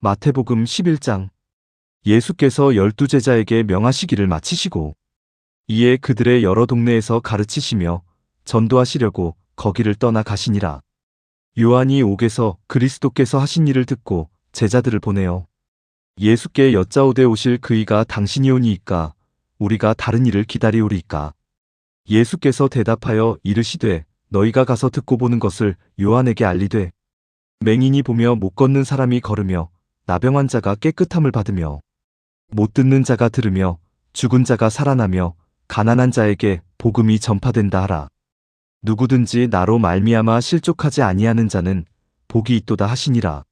마태복음 11장. 예수께서 12제자에게 명하시기를 마치시고 이에 그들의 여러 동네에서 가르치시며 전도하시려고 거기를 떠나 가시니라. 요한이 옥에서 그리스도께서 하신 일을 듣고 제자들을 보내어 예수께 여짜오되 오실 그이가 당신이오니이까 우리가 다른 일을 기다리오리이까. 예수께서 대답하여 이르시되 너희가 가서 듣고 보는 것을 요한에게 알리되 맹인이 보며 못 걷는 사람이 걸으며 나병한 자가 깨끗함을 받으며 못 듣는 자가 들으며 죽은 자가 살아나며 가난한 자에게 복음이 전파된다 하라. 누구든지 나로 말미암아 실족하지 아니하는 자는 복이 있도다 하시니라.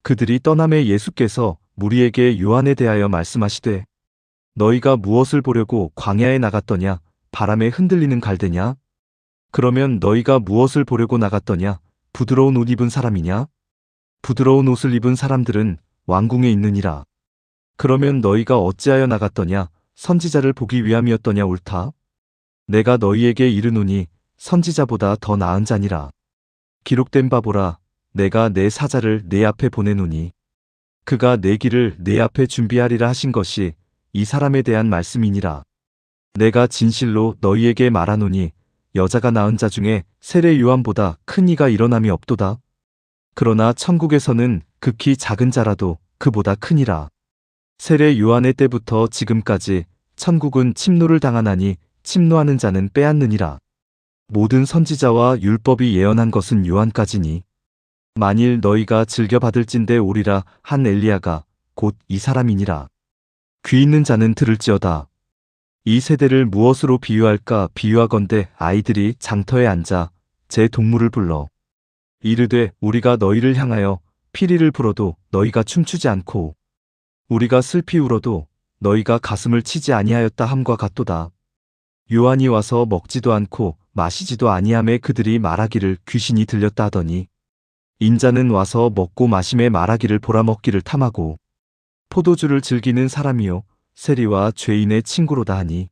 그들이 떠남에 예수께서 무리에게 요한에 대하여 말씀하시되 너희가 무엇을 보려고 광야에 나갔더냐? 바람에 흔들리는 갈대냐? 그러면 너희가 무엇을 보려고 나갔더냐? 부드러운 옷 입은 사람이냐? 부드러운 옷을 입은 사람들은 왕궁에 있느니라. 그러면 너희가 어찌하여 나갔더냐? 선지자를 보기 위함이었더냐? 옳다. 내가 너희에게 이르노니 선지자보다 더 나은 자니라. 기록된 바 보라. 내가 내 사자를 내 앞에 보내노니 그가 내 길을 내 앞에 준비하리라 하신 것이 이 사람에 대한 말씀이니라. 내가 진실로 너희에게 말하노니 여자가 낳은 자 중에 세례 요한보다 큰 이가 일어남이 없도다. 그러나 천국에서는 극히 작은 자라도 그보다 크니라. 세례 요한의 때부터 지금까지 천국은 침노를 당하나니 침노하는 자는 빼앗느니라. 모든 선지자와 율법이 예언한 것은 요한까지니 만일 너희가 즐겨 받을진대 오리라 한 엘리야가 곧 이 사람이니라. 귀 있는 자는 들을지어다. 이 세대를 무엇으로 비유할까? 비유하건대 아이들이 장터에 앉아 제 동물을 불러 이르되 우리가 너희를 향하여 피리를 불어도 너희가 춤추지 않고 우리가 슬피 울어도 너희가 가슴을 치지 아니하였다 함과 같도다. 요한이 와서 먹지도 않고 마시지도 아니하매 그들이 말하기를 귀신이 들렸다 하더니 인자는 와서 먹고 마심에 말하기를 보라 먹기를 탐하고 포도주를 즐기는 사람이요 세리와 죄인의 친구로다 하니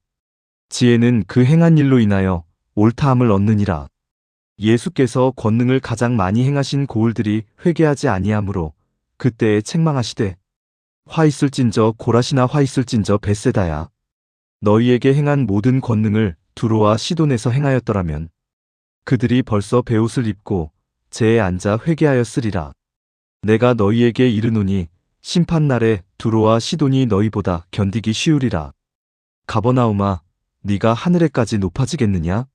지혜는 그 행한 일로 인하여 옳다함을 얻느니라. 예수께서 권능을 가장 많이 행하신 고을들이 회개하지 아니하므로 그때에 책망하시되 화 있을진저 고라시나 화 있을진저 벳세다야. 너희에게 행한 모든 권능을 두로와 시돈에서 행하였더라면 그들이 벌써 베옷을 입고 재에 앉아 회개하였으리라. 내가 너희에게 이르노니 심판날에 두로와 시돈이 너희보다 견디기 쉬우리라. 가버나움아 네가 하늘에까지 높아지겠느냐?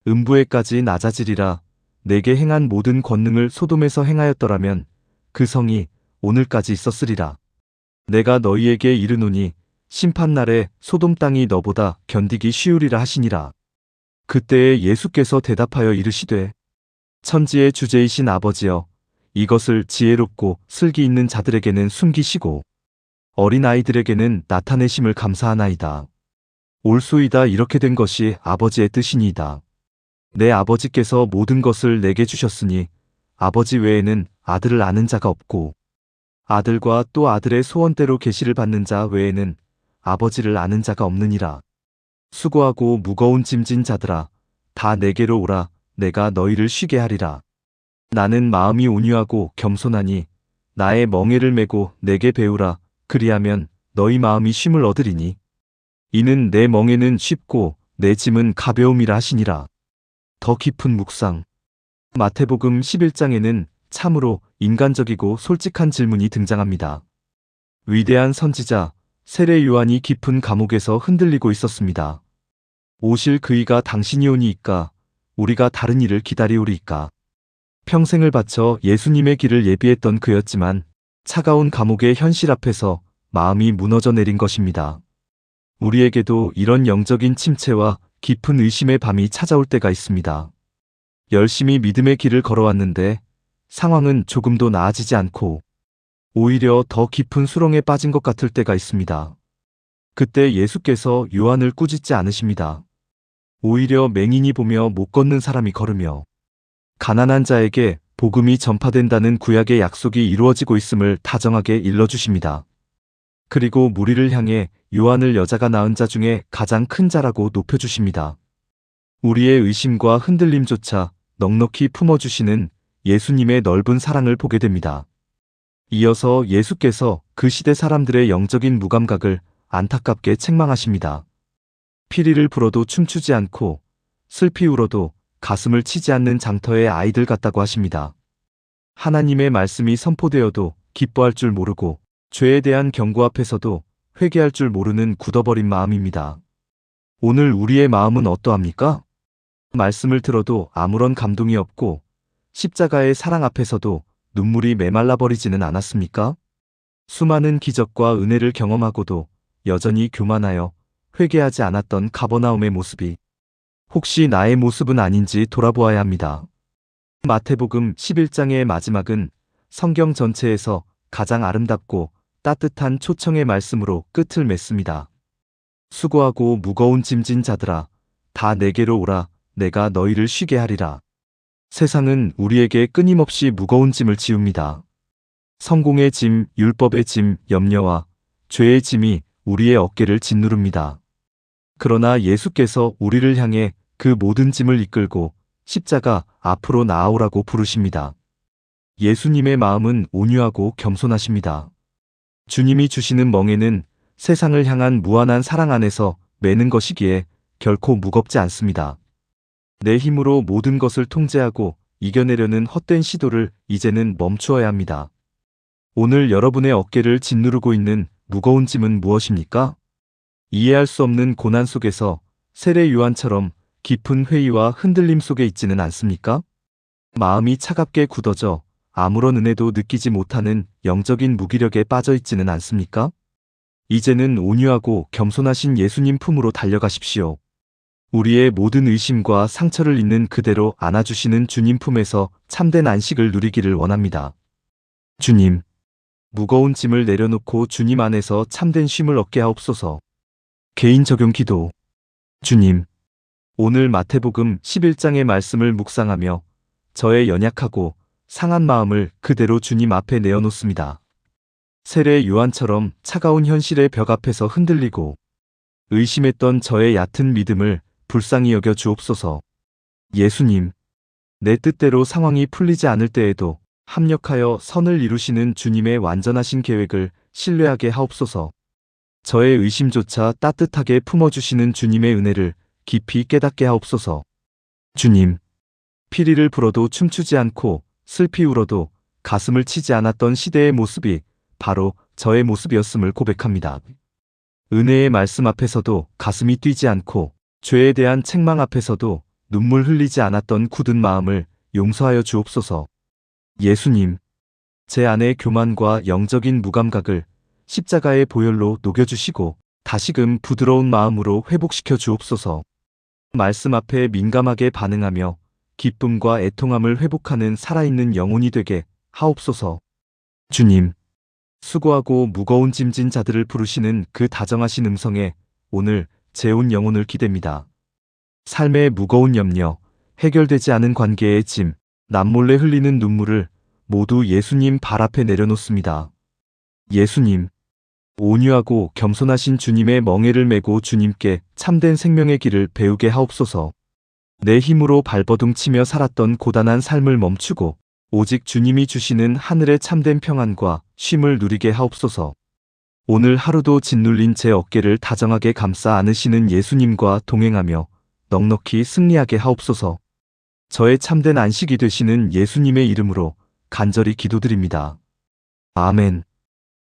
음부에까지 낮아지리라. 내게 행한 모든 권능을 소돔에서 행하였더라면 그 성이 오늘까지 있었으리라. 내가 너희에게 이르노니 심판날에 소돔 땅이 너보다 견디기 쉬우리라 하시니라. 그때에 예수께서 대답하여 이르시되 천지의 주제이신 아버지여 이것을 지혜롭고 슬기 있는 자들에게는 숨기시고 어린아이들에게는 나타내심을 감사하나이다. 옳소이다. 이렇게 된 것이 아버지의 뜻이니이다. 내 아버지께서 모든 것을 내게 주셨으니 아버지 외에는 아들을 아는 자가 없고 아들과 또 아들의 소원대로 계시를 받는 자 외에는 아버지를 아는 자가 없느니라. 수고하고 무거운 짐진 자들아 다 내게로 오라. 내가 너희를 쉬게 하리라. 나는 마음이 온유하고 겸손하니 나의 멍에를 메고 내게 배우라. 그리하면 너희 마음이 쉼을 얻으리니 이는 내 멍에는 쉽고 내 짐은 가벼움이라 하시니라. 더 깊은 묵상. 마태복음 11장에는 참으로 인간적이고 솔직한 질문이 등장합니다. 위대한 선지자 세례 요한이 깊은 감옥에서 흔들리고 있었습니다. 오실 그이가 당신이오니이까 우리가 다른 일을 기다리오리이까. 평생을 바쳐 예수님의 길을 예비했던 그였지만 차가운 감옥의 현실 앞에서 마음이 무너져 내린 것입니다. 우리에게도 이런 영적인 침체와 깊은 의심의 밤이 찾아올 때가 있습니다. 열심히 믿음의 길을 걸어왔는데 상황은 조금도 나아지지 않고 오히려 더 깊은 수렁에 빠진 것 같을 때가 있습니다. 그때 예수께서 요한을 꾸짖지 않으십니다. 오히려 맹인이 보며 못 걷는 사람이 걸으며 가난한 자에게 복음이 전파된다는 구약의 약속이 이루어지고 있음을 다정하게 일러주십니다. 그리고 무리를 향해 요한을 여자가 낳은 자 중에 가장 큰 자라고 높여주십니다. 우리의 의심과 흔들림조차 넉넉히 품어주시는 예수님의 넓은 사랑을 보게 됩니다. 이어서 예수께서 그 시대 사람들의 영적인 무감각을 안타깝게 책망하십니다. 피리를 불어도 춤추지 않고 슬피 울어도 가슴을 치지 않는 장터의 아이들 같다고 하십니다. 하나님의 말씀이 선포되어도 기뻐할 줄 모르고 죄에 대한 경고 앞에서도 회개할 줄 모르는 굳어버린 마음입니다. 오늘 우리의 마음은 어떠합니까? 말씀을 들어도 아무런 감동이 없고 십자가의 사랑 앞에서도 눈물이 메말라 버리지는 않았습니까? 수많은 기적과 은혜를 경험하고도 여전히 교만하여 회개하지 않았던 가버나움의 모습이 혹시 나의 모습은 아닌지 돌아보아야 합니다. 마태복음 11장의 마지막은 성경 전체에서 가장 아름답고 따뜻한 초청의 말씀으로 끝을 맺습니다. 수고하고 무거운 짐진 자들아, 다 내게로 오라, 내가 너희를 쉬게 하리라. 세상은 우리에게 끊임없이 무거운 짐을 지웁니다. 성공의 짐, 율법의 짐, 염려와 죄의 짐이 우리의 어깨를 짓누릅니다. 그러나 예수께서 우리를 향해 그 모든 짐을 이끌고 십자가 앞으로 나아오라고 부르십니다. 예수님의 마음은 온유하고 겸손하십니다. 주님이 주시는 멍에는 세상을 향한 무한한 사랑 안에서 매는 것이기에 결코 무겁지 않습니다. 내 힘으로 모든 것을 통제하고 이겨내려는 헛된 시도를 이제는 멈추어야 합니다. 오늘 여러분의 어깨를 짓누르고 있는 무거운 짐은 무엇입니까? 이해할 수 없는 고난 속에서 세례 요한처럼 깊은 회의와 흔들림 속에 있지는 않습니까? 마음이 차갑게 굳어져 아무런 은혜도 느끼지 못하는 영적인 무기력에 빠져 있지는 않습니까? 이제는 온유하고 겸손하신 예수님 품으로 달려가십시오. 우리의 모든 의심과 상처를 있는 그대로 안아주시는 주님 품에서 참된 안식을 누리기를 원합니다. 주님, 무거운 짐을 내려놓고 주님 안에서 참된 쉼을 얻게 하옵소서. 개인 적용 기도. 주님, 오늘 마태복음 11장의 말씀을 묵상하며 저의 연약하고 상한 마음을 그대로 주님 앞에 내어놓습니다. 세례 요한처럼 차가운 현실의 벽 앞에서 흔들리고 의심했던 저의 얕은 믿음을 불쌍히 여겨 주옵소서. 예수님, 내 뜻대로 상황이 풀리지 않을 때에도 합력하여 선을 이루시는 주님의 완전하신 계획을 신뢰하게 하옵소서. 저의 의심조차 따뜻하게 품어주시는 주님의 은혜를 깊이 깨닫게 하옵소서. 주님, 피리를 불어도 춤추지 않고 슬피 울어도 가슴을 치지 않았던 시대의 모습이 바로 저의 모습이었음을 고백합니다. 은혜의 말씀 앞에서도 가슴이 뛰지 않고 죄에 대한 책망 앞에서도 눈물 흘리지 않았던 굳은 마음을 용서하여 주옵소서. 예수님, 제 안의 교만과 영적인 무감각을 십자가의 보혈로 녹여주시고 다시금 부드러운 마음으로 회복시켜 주옵소서. 말씀 앞에 민감하게 반응하며 기쁨과 애통함을 회복하는 살아있는 영혼이 되게 하옵소서. 주님, 수고하고 무거운 짐진 자들을 부르시는 그 다정하신 음성에 오늘 제 온 영혼을 기댑니다. 삶의 무거운 염려, 해결되지 않은 관계의 짐, 남몰래 흘리는 눈물을 모두 예수님 발 앞에 내려놓습니다. 예수님, 온유하고 겸손하신 주님의 멍에를 메고 주님께 참된 생명의 길을 배우게 하옵소서. 내 힘으로 발버둥 치며 살았던 고단한 삶을 멈추고 오직 주님이 주시는 하늘의 참된 평안과 쉼을 누리게 하옵소서. 오늘 하루도 짓눌린 제 어깨를 다정하게 감싸 안으시는 예수님과 동행하며 넉넉히 승리하게 하옵소서. 저의 참된 안식이 되시는 예수님의 이름으로 간절히 기도드립니다. 아멘.